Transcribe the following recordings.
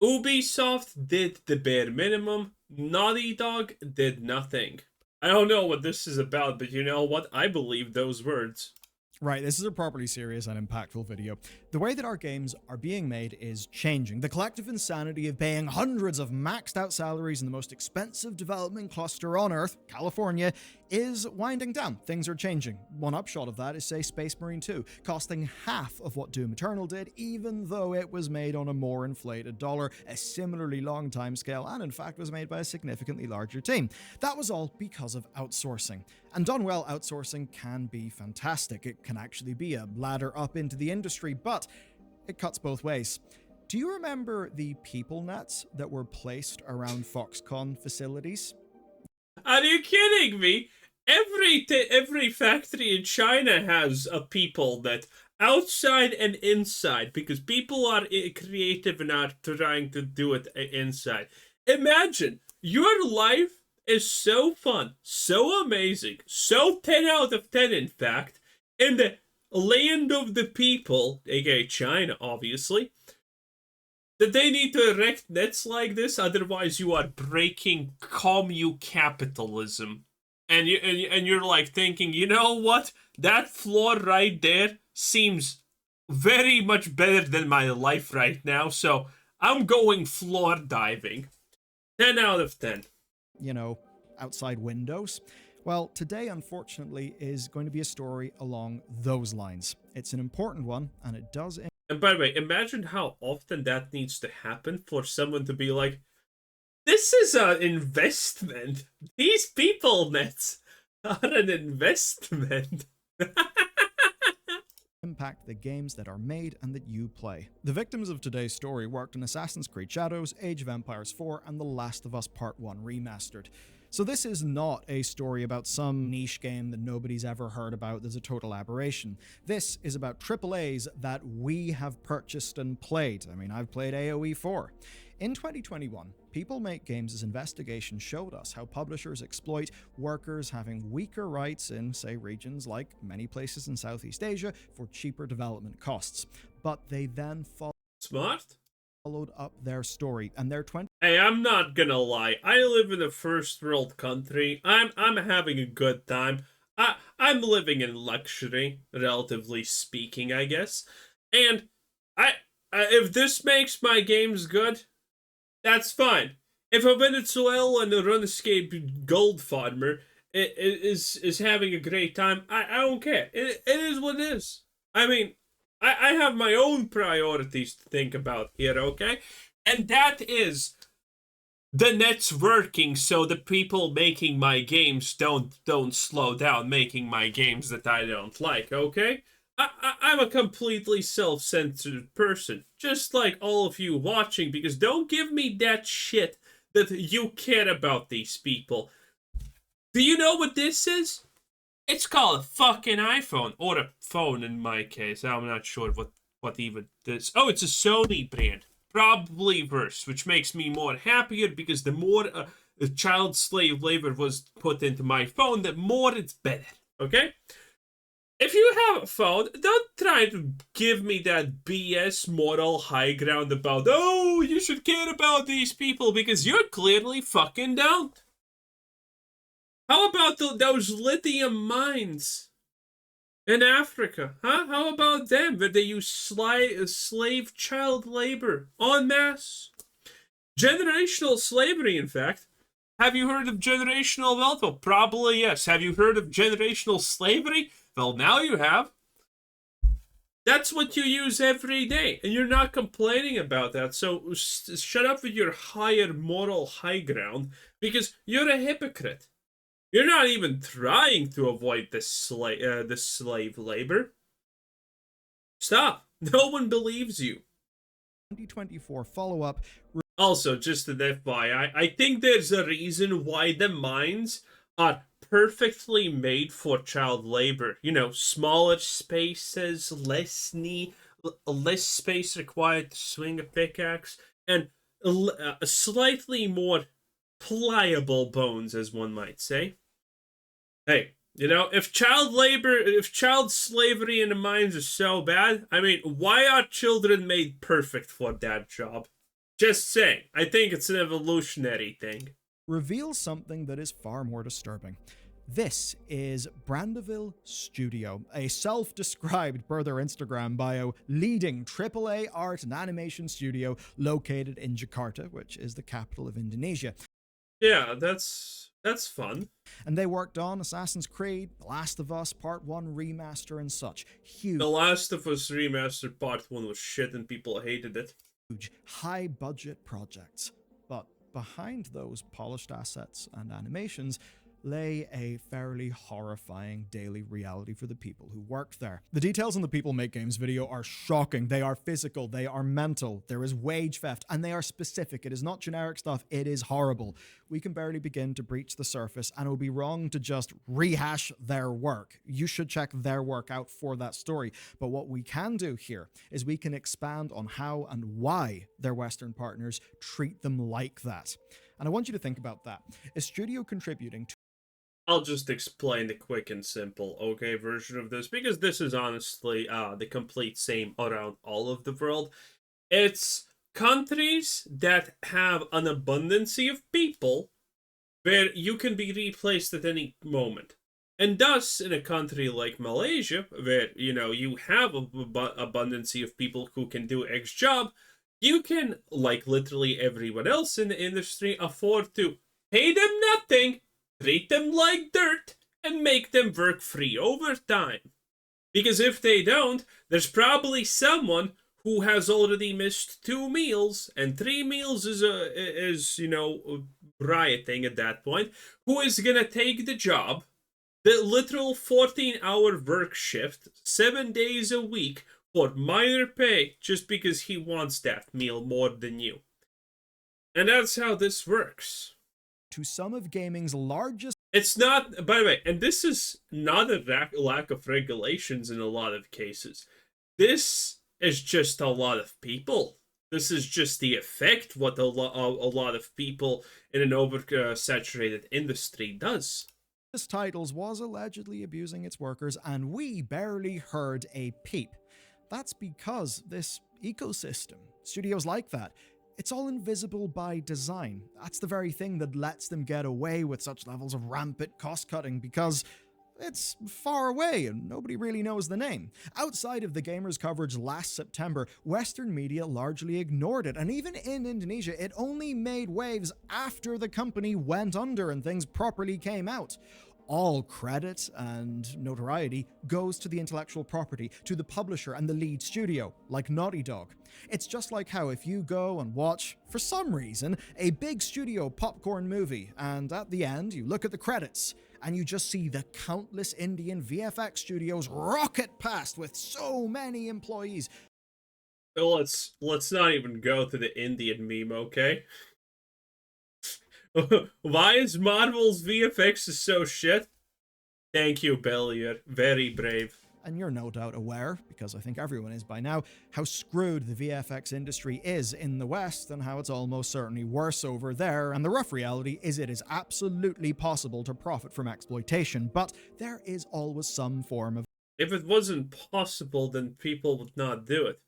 Ubisoft did the bare minimum. Naughty Dog did nothing. I don't know what this is about, but you know what? I believe those words. Right, this is a properly serious and impactful video. The way that our games are being made is changing. The collective insanity of paying hundreds of maxed out salaries in the most expensive development cluster on Earth, California, is winding down. Things are changing. One upshot of that is, say, Space Marine 2, costing half of what Doom Eternal did, even though it was made on a more inflated dollar, a similarly long timescale, and in fact was made by a significantly larger team. That was all because of outsourcing. And done well, outsourcing can be fantastic. It can actually be a ladder up into the industry, but it cuts both ways. Do you remember the people nets that were placed around Foxconn facilities? Are you kidding me? Every factory in China has a people that outside and inside because people are creative and are trying to do it inside. Imagine your life is so fun, so amazing, so 10 out of 10 in fact, in the land of the people, aka China obviously, that they need to erect nets like this, otherwise you are breaking commune capitalism. And you're like thinking, you know what? That floor right there seems very much better than my life right now, so I'm going floor diving. 10 out of 10. You know, outside windows? Well, today, unfortunately, is going to be a story along those lines. It's an important one, and it does. And by the way, imagine how often that needs to happen for someone to be like, this is an investment. These people nets are an investment. Impact the games that are made and that you play. The victims of today's story worked on Assassin's Creed Shadows, Age of Empires 4, and The Last of Us Part 1 Remastered. So this is not a story about some niche game that nobody's ever heard about that's a total aberration. This is about AAAs that we have purchased and played. I mean, I've played AoE 4. In 2021, People Make Games' investigation showed us how publishers exploit workers having weaker rights in, say, regions like many places in Southeast Asia for cheaper development costs. But they then Smart? Followed up their story, and their 20. Hey, I'm not gonna lie. I live in a first world country. I'm having a good time. I'm living in luxury, relatively speaking, I guess. And if this makes my games good, that's fine. If a Venezuelan RuneScape gold farmer is having a great time, I don't care. It is what it is. I mean, I have my own priorities to think about here, okay? And that is the net's working so the people making my games don't slow down making my games that I don't like, okay? I'm a completely self-centered person, just like all of you watching, because don't give me that shit that you care about these people. Do you know what this is? It's called a fucking iPhone, or a phone in my case. I'm not sure what even this. Oh, it's a Sony brand. Probably worse, which makes me more happier because the more child slave labor was put into my phone, the more it's better. Okay? If you have a phone, don't try to give me that BS moral high ground about, oh, you should care about these people because you're clearly fucking don't. How about those lithium mines in Africa? Huh? How about them where they use slave child labor en masse? Generational slavery, in fact. Have you heard of generational wealth? Well, probably yes. Have you heard of generational slavery? Well, now you have. That's what you use every day, and you're not complaining about that. So shut up with your higher moral high ground because you're a hypocrite. You're not even trying to avoid the slave labor. Stop. No one believes you. 2024 follow-up. Also, just an FYI, I think there's a reason why the mines are perfectly made for child labor. You know, smaller spaces, less space required to swing a pickaxe, and slightly more pliable bones, as one might say. Hey, you know, if child slavery in the mines is so bad, I mean, why are children made perfect for that job? Just saying, I think it's an evolutionary thing. Reveals something that is far more disturbing. This is Brandoville Studio, a self-described, per their Instagram bio, leading AAA art and animation studio located in Jakarta, which is the capital of Indonesia. Yeah, that's fun. And they worked on Assassin's Creed, The Last of Us Part 1 remaster and such. Huge, The Last of Us Remastered Part 1 was shit and people hated it. high-budget projects. But behind those polished assets and animations lay a fairly horrifying daily reality for the people who worked there. The details on the People Make Games video are shocking. They are physical, they are mental, there is wage theft, and they are specific. It is not generic stuff, it is horrible. We can barely begin to breach the surface, and it would be wrong to just rehash their work. You should check their work out for that story. But what we can do here is we can expand on how and why their Western partners treat them like that. And I want you to think about that. A studio contributing to I'll just explain the quick and simple, okay, version of this, because this is honestly the complete same around all of the world. It's countries that have an abundance of people where you can be replaced at any moment. And thus, in a country like Malaysia, where, you have an abundance of people who can do X job, you can, like literally everyone else in the industry, afford to pay them nothing, treat them like dirt, and make them work free overtime. Because if they don't, there's probably someone who has already missed 2 meals, and 3 meals is rioting at that point, who is gonna take the job, the literal 14-hour work shift, 7 days a week, for minor pay, just because he wants that meal more than you. And that's how this works. to some of gaming's largest. It's not, by the way, and this is not a lack of regulations in a lot of cases. This is just a lot of people. This is just the effect what a lot of people in an oversaturated industry does. Titles was allegedly abusing its workers, and we barely heard a peep. That's because this ecosystem, studios like that, it's all invisible by design. That's the very thing that lets them get away with such levels of rampant cost-cutting, because it's far away and nobody really knows the name. Outside of the Gamers coverage last September, Western media largely ignored it, and even in Indonesia, it only made waves after the company went under and things properly came out. All credit and notoriety goes to the intellectual property, to the publisher and the lead studio, like Naughty Dog. It's just like how if you go and watch, for some reason, a big studio popcorn movie, and at the end you look at the credits, and you just see the countless Indian VFX studios rocket past with so many employees. Let's not even go to the Indian meme, okay? Why is Marvel's VFX so shit? Thank you, Bellier. Very brave. And you're no doubt aware, because I think everyone is by now, how screwed the VFX industry is in the West and how it's almost certainly worse over there, and the rough reality is it is absolutely possible to profit from exploitation, but there is always some form of. If it wasn't possible, then people would not do it.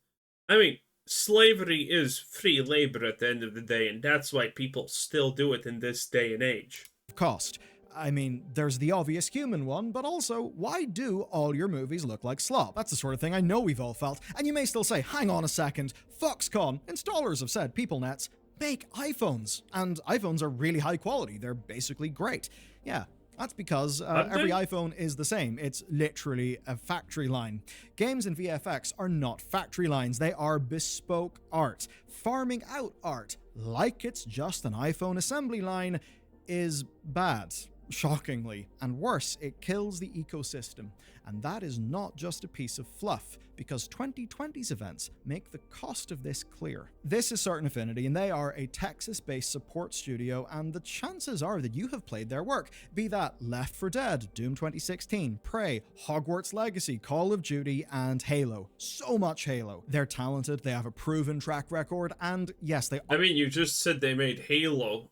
I mean, slavery is free labor at the end of the day, and that's why people still do it in this day and age. Cost. I mean, there's the obvious human one, but also, why do all your movies look like slop? That's the sort of thing I know we've all felt. And you may still say, hang on a second, Foxconn, installers have said, PeopleNets, make iPhones. And iPhones are really high quality. They're basically great. Yeah. That's because every iPhone is the same. It's literally a factory line. Games and VFX are not factory lines. They are bespoke art. Farming out art, like it's just an iPhone assembly line, is bad, shockingly. And worse, it kills the ecosystem. And that is not just a piece of fluff, because 2020's events make the cost of this clear. This is Certain Affinity, and they are a Texas-based support studio, and the chances are that you have played their work, be that Left 4 Dead, Doom 2016, Prey, Hogwarts Legacy, Call of Duty, and Halo. So much Halo. They're talented, they have a proven track record, and yes, they are. I mean, you just said they made Halo.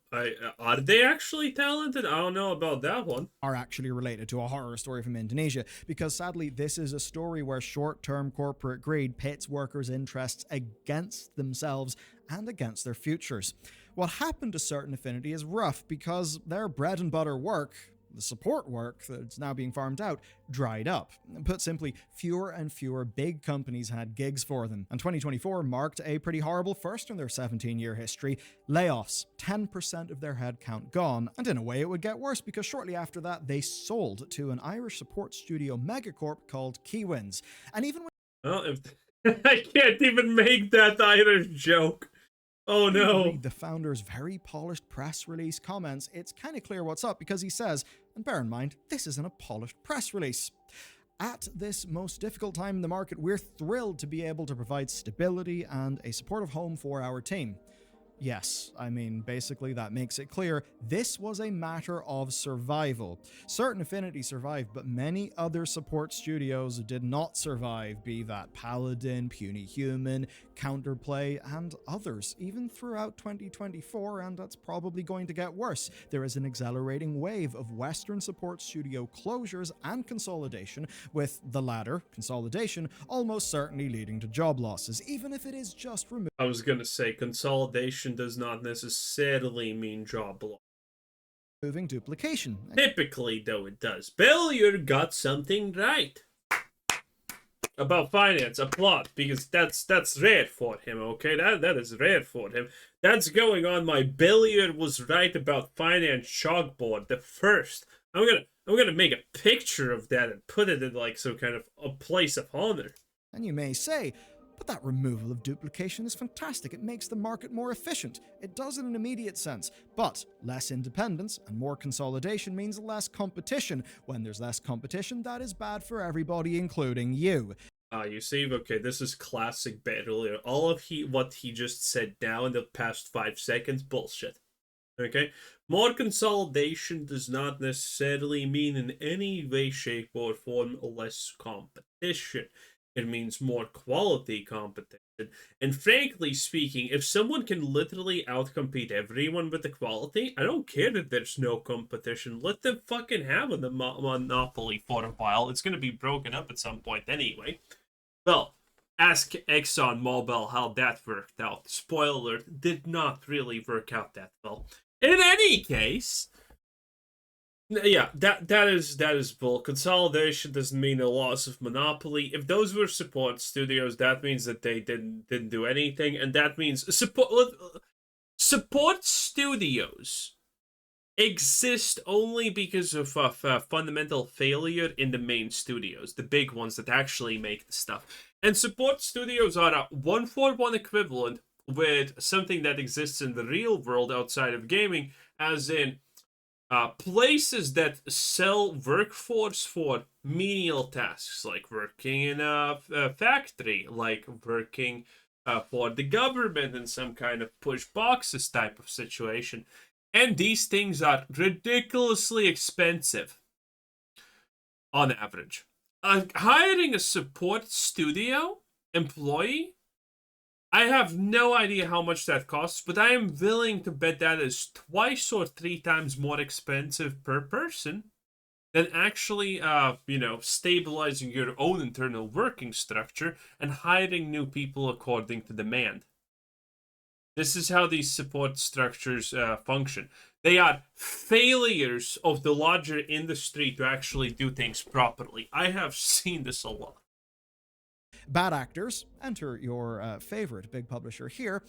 Are they actually talented? I don't know about that one. Are actually related to a horror story from Indonesia, because sadly this is a story where short-term corporate greed pits workers' interests against themselves and against their futures. What happened to Certain Affinity is rough because their bread and butter work, the support work that's now being farmed out, dried up. Put simply, fewer and fewer big companies had gigs for them, and 2024 marked a pretty horrible first in their 17-year history. Layoffs, 10% of their headcount gone, and in a way it would get worse because shortly after that they sold to an Irish support studio megacorp called Keywinds. And even when Well, if I can't even make that Irish joke. Oh no. read the founder's very polished press release comments, it's kind of clear what's up because he says, and bear in mind, this isn't a polished press release. At this most difficult time in the market, we're thrilled to be able to provide stability and a supportive home for our team. Yes, I mean, basically that makes it clear this was a matter of survival. Certain Affinity survived, but many other support studios did not survive, be that Paladin, Puny Human, Counterplay, and others, even throughout 2024, and that's probably going to get worse. There is an accelerating wave of Western support studio closures and consolidation, with the latter, consolidation, almost certainly leading to job losses, even if it is just removed. I was gonna say consolidation does not necessarily mean job loss. Moving duplication. Typically, though, it does. Bellier got something right about finance. Applaud, because that's rare for him. Okay, that is rare for him. That's going on my Bellier was right about finance chalkboard. The first. I'm gonna make a picture of that and put it in like some kind of a place of honor. And you may say, but that removal of duplication is fantastic. It makes the market more efficient. It does in an immediate sense. But less independence and more consolidation means less competition. When there's less competition, that is bad for everybody, including you. You see, okay, this is classic Bellier. All of what he just said now in the past 5 seconds, bullshit. Okay? More consolidation does not necessarily mean in any way, shape, or form less competition. It means more quality competition. And frankly speaking, if someone can literally outcompete everyone with the quality, I don't care that there's no competition. Let them fucking have a monopoly for a while. It's going to be broken up at some point anyway. Well, ask ExxonMobil how that worked out. Spoiler, did not really work out that well. In any case, yeah, that is bull. Consolidation doesn't mean a loss of monopoly. If those were support studios, that means that they didn't do anything, and that means support studios exist only because of fundamental failure in the main studios, the big ones that actually make the stuff. And support studios are a 1-for-1 equivalent with something that exists in the real world outside of gaming, as in places that sell workforce for menial tasks, like working in a factory, like working for the government in some kind of push boxes type of situation. And these things are ridiculously expensive on average. Hiring a support studio employee, I have no idea how much that costs, but I am willing to bet that is 2 or 3 times more expensive per person than actually, stabilizing your own internal working structure and hiring new people according to demand. This is how these support structures function. They are failures of the larger industry to actually do things properly. I have seen this a lot. Bad actors, enter your favorite big publisher here,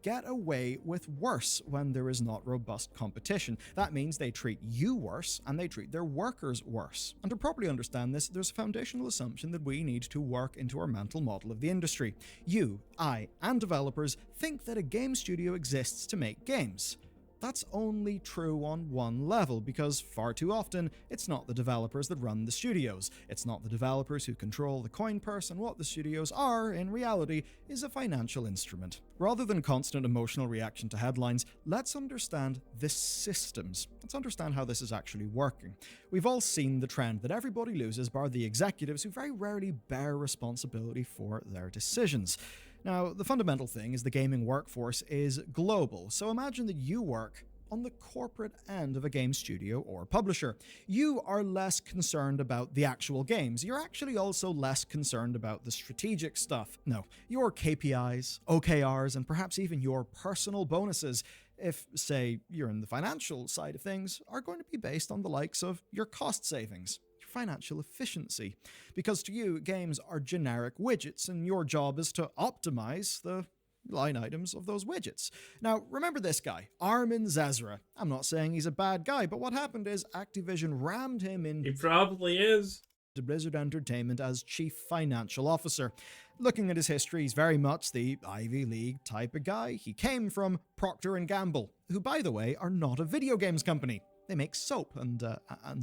get away with worse when there is not robust competition. That means they treat you worse and they treat their workers worse. And to properly understand this, there's a foundational assumption that we need to work into our mental model of the industry. You, I, and developers think that a game studio exists to make games. That's only true on one level, because far too often, it's not the developers that run the studios. It's not the developers who control the coin purse, and what the studios are, in reality, is a financial instrument. Rather than constant emotional reaction to headlines, let's understand the systems. Let's understand how this is actually working. We've all seen the trend that everybody loses bar the executives, who very rarely bear responsibility for their decisions. Now, the fundamental thing is the gaming workforce is global, so imagine that you work on the corporate end of a game studio or publisher. You are less concerned about the actual games. You're actually also less concerned about the strategic stuff. No, your KPIs, OKRs, and perhaps even your personal bonuses, if, say, you're in the financial side of things, are going to be based on the likes of your cost savings, your financial efficiency. Because to you, games are generic widgets, and your job is to optimize the line items of those widgets. Now, remember this guy, Armin Zezra. I'm not saying he's a bad guy, but what happened is Activision rammed him in. He probably is. To Blizzard Entertainment as Chief Financial Officer. Looking at his history, he's very much the Ivy League type of guy. He came from Procter & Gamble, who, by the way, are not a video games company. They make soap and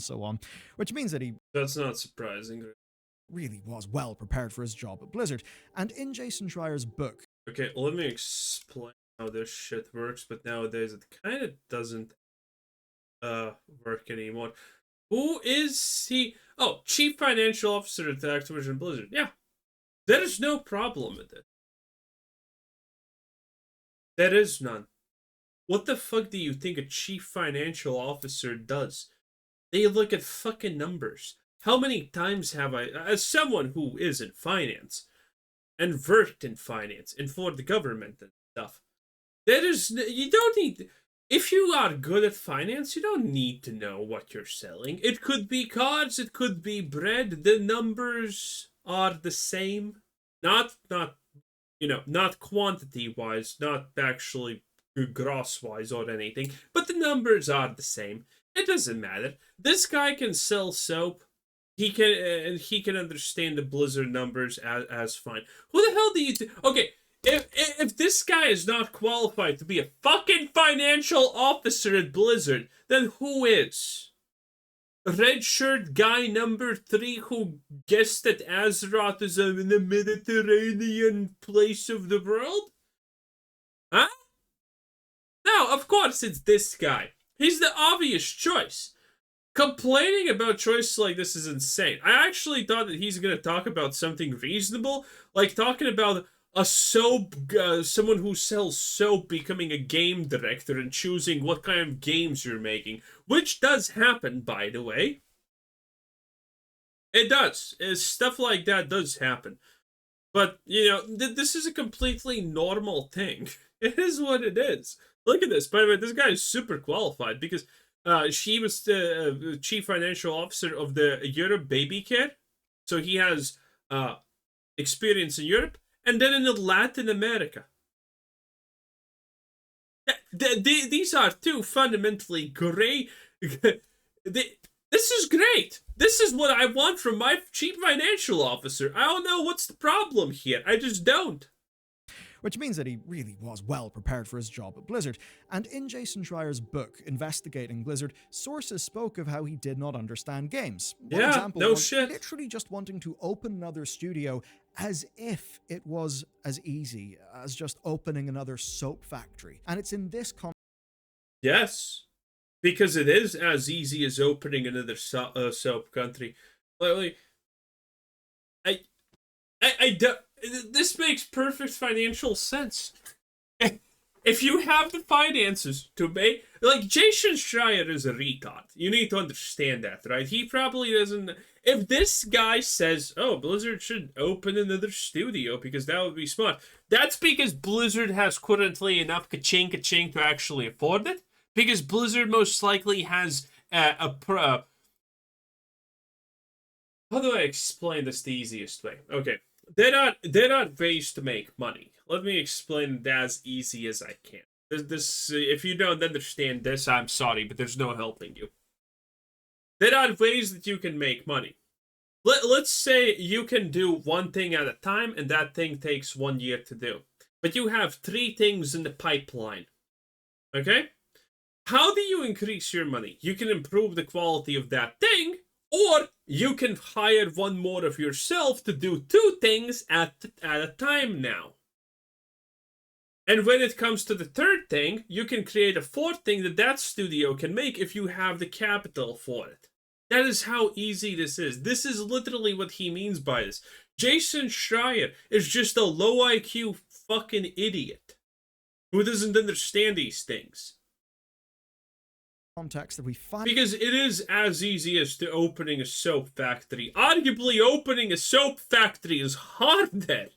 so on, which means that he... That's not surprising. Really was well prepared for his job at Blizzard. And in Jason Schreier's book... Okay, let me explain how this shit works, but nowadays it kind of doesn't work anymore. Who is he? Oh, Chief Financial Officer at Activision Blizzard. Yeah. There is no problem with it. There is none. What the fuck do you think a Chief Financial Officer does? They look at fucking numbers. How many times have I, as someone who is in finance, and worked in finance, and for the government and stuff, you don't need... If you are good at finance, you don't need to know what you're selling. It could be cards, it could be bread. The numbers are the same. Not quantity-wise, not actually gross-wise or anything, but the numbers are the same. It doesn't matter. This guy can sell soap. He can understand the Blizzard numbers as fine. Who the hell do you think? Okay. If this guy is not qualified to be a fucking financial officer at Blizzard, then who is? Red shirt guy number 3 who guessed that Azeroth is in the Mediterranean place of the world? Huh? No, of course it's this guy. He's the obvious choice. Complaining about choices like this is insane. I actually thought that he's going to talk about something reasonable, like talking about a soap, someone who sells soap becoming a game director and choosing what kind of games you're making, which does happen, by the way. It does. Stuff like that does happen. But, this is a completely normal thing. It is what it is. Look at this. By the way, this guy is super qualified because she was the chief financial officer of the Europe Baby Care. So he has experience in Europe. And then in Latin America. These are two fundamentally great... This is great. This is what I want from my chief financial officer. I don't know what's the problem here. I just don't. Which means that he really was well prepared for his job at Blizzard. And in Jason Schreier's book, Investigating Blizzard, sources spoke of how he did not understand games. One example was shit. Literally just wanting to open another studio as if it was as easy as just opening another soap factory. And it's in this Yes, because it is as easy as opening another soap country. Like, I don't... This makes perfect financial sense. If you have the finances to make... Like, Jason Schreier is a retard. You need to understand that, right? He probably doesn't... If this guy says, oh, Blizzard should open another studio because that would be smart, that's because Blizzard has currently enough ka-ching to actually afford it. Because Blizzard most likely has how do I explain this the easiest way? Okay. There are ways to make money. Let me explain it as easy as I can. If you don't understand this, I'm sorry, but there's no helping you. There are ways that you can make money. Let's say you can do one thing at a time, and that thing takes 1 year to do. But you have 3 things in the pipeline. Okay? How do you increase your money? You can improve the quality of that thing, or you can hire one more of yourself to do 2 things at a time now. And when it comes to the 3rd thing, you can create a 4th thing that studio can make if you have the capital for it. That is how easy this is. This is literally what he means by this. Jason Schreier is just a low IQ fucking idiot who doesn't understand these things. context that we find. Because it is as easy as to opening a soap factory. Arguably, opening a soap factory is harder.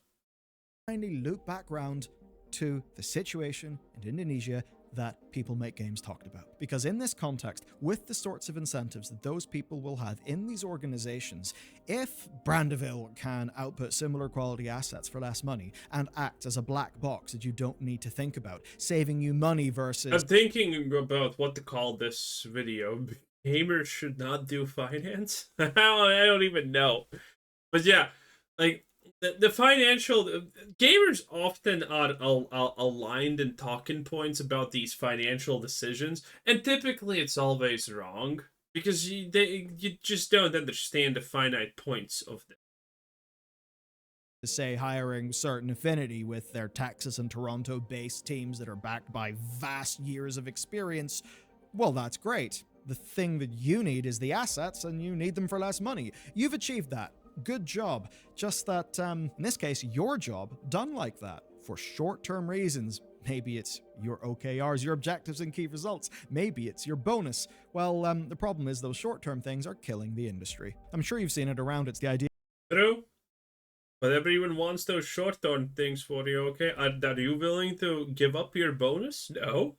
Finally loop back round to the situation in Indonesia that People Make Games talked about. Because in this context, with the sorts of incentives that those people will have in these organizations, if Brandoville can output similar quality assets for less money and act as a black box that you don't need to think about, saving you money versus... I'm thinking about what to call this video. Gamers should not do finance? I don't even know. But yeah, like... The financial gamers often are aligned in talking points about these financial decisions, and typically it's always wrong because you just don't understand the finite points of them. Say hiring certain affinity with their Texas and Toronto based teams that are backed by vast years of experience, well, that's great. The thing that you need is the assets, and you need them for less money. You've achieved that. Good job. Just that, in this case, your job done like that for short-term reasons. Maybe it's your OKRs, your objectives and key results. Maybe it's your bonus. Well, the problem is those short-term things are killing the industry. I'm sure you've seen it around. It's the idea. True. But everyone wants those short-term things for you, okay? Are you willing to give up your bonus? No.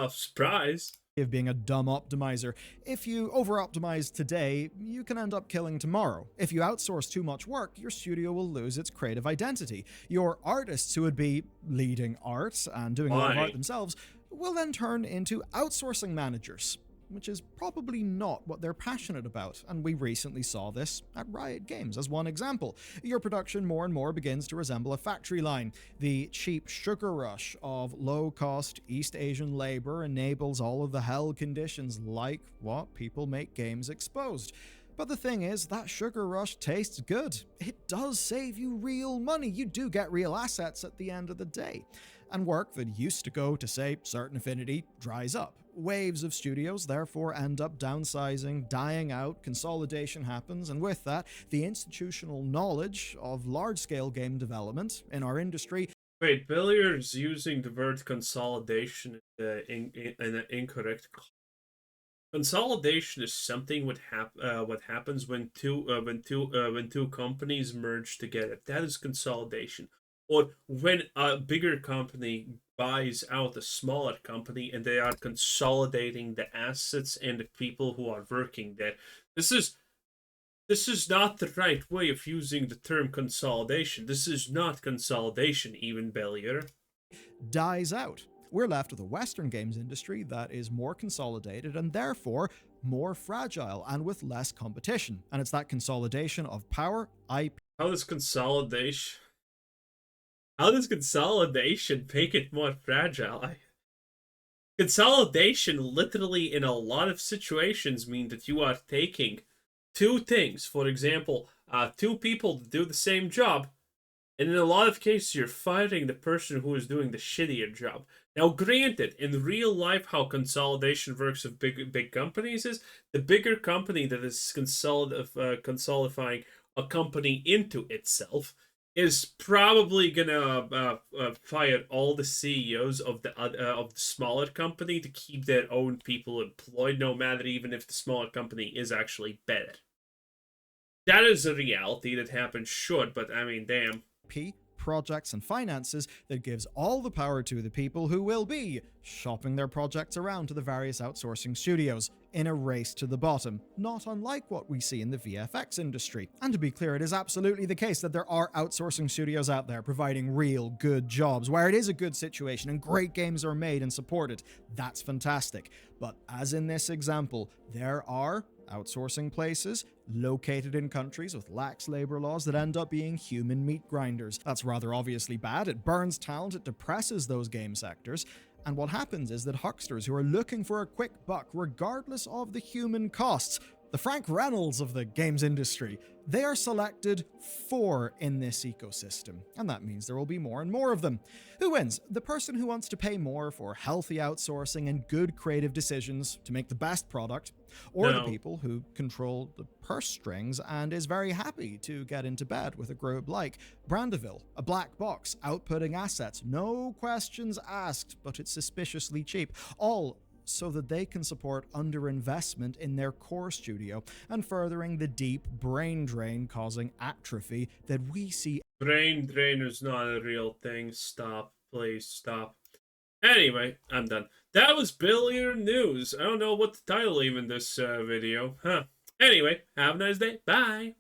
Surprise. Of being a dumb optimizer. If you over-optimize today, you can end up killing tomorrow. If you outsource too much work, your studio will lose its creative identity. Your artists who would be leading art and doing a lot of art themselves will then turn into outsourcing managers, which is probably not what they're passionate about, and we recently saw this at Riot Games as one example. Your production more and more begins to resemble a factory line. The cheap sugar rush of low-cost East Asian labor enables all of the hell conditions like what People Make Games exposed. But the thing is, that sugar rush tastes good. It does save you real money. You do get real assets at the end of the day. And work that used to go to, say, certain affinity dries up. Waves of studios therefore end up downsizing, dying out, consolidation happens, and with that, the institutional knowledge of large-scale game development in our industry. Wait, Billier's using the word consolidation in an incorrect. Consolidation is something what happens when two companies merge together. That is consolidation. Or when a bigger company buys out a smaller company and they are consolidating the assets and the people who are working there. This is not the right way of using the term consolidation. This is not consolidation, even Bellier. Dies out. We're left with a Western games industry that is more consolidated and therefore more fragile and with less competition. And it's that consolidation of power, IP. How does consolidation make it more fragile? Consolidation literally in a lot of situations mean that you are taking two things. For example, two people to do the same job. And in a lot of cases, you're firing the person who is doing the shittier job. Now, granted, in real life, how consolidation works with big companies is the bigger company that is consolidifying a company into itself is probably gonna fire all the CEOs of the smaller company to keep their own people employed, no matter even if the smaller company is actually better. That is a reality that happens, sure, but I mean, damn. Projects and finances that gives all the power to the people who will be shopping their projects around to the various outsourcing studios in a race to the bottom, not unlike what we see in the VFX industry. And to be clear, it is absolutely the case that there are outsourcing studios out there providing real good jobs where it is a good situation and great games are made and supported. That's fantastic. But as in this example, there are outsourcing places located in countries with lax labor laws that end up being human meat grinders. That's rather obviously bad. It burns talent, it depresses those game sectors. And what happens is that hucksters who are looking for a quick buck, regardless of the human costs, the Frank Reynolds of the games industry, they are selected for in this ecosystem. And that means there will be more and more of them. Who wins? The person who wants to pay more for healthy outsourcing and good creative decisions to make the best product, or the people who control the purse strings and is very happy to get into bed with a group like Brandoville, a black box, outputting assets, no questions asked, but it's suspiciously cheap, all so that they can support underinvestment in their core studio and furthering the deep brain drain causing atrophy that we see. Brain drain is not a real thing. Stop. Please stop. Anyway, I'm done. That was Billionaire News. I don't know what to title even this video. Huh. Anyway, have a nice day. Bye.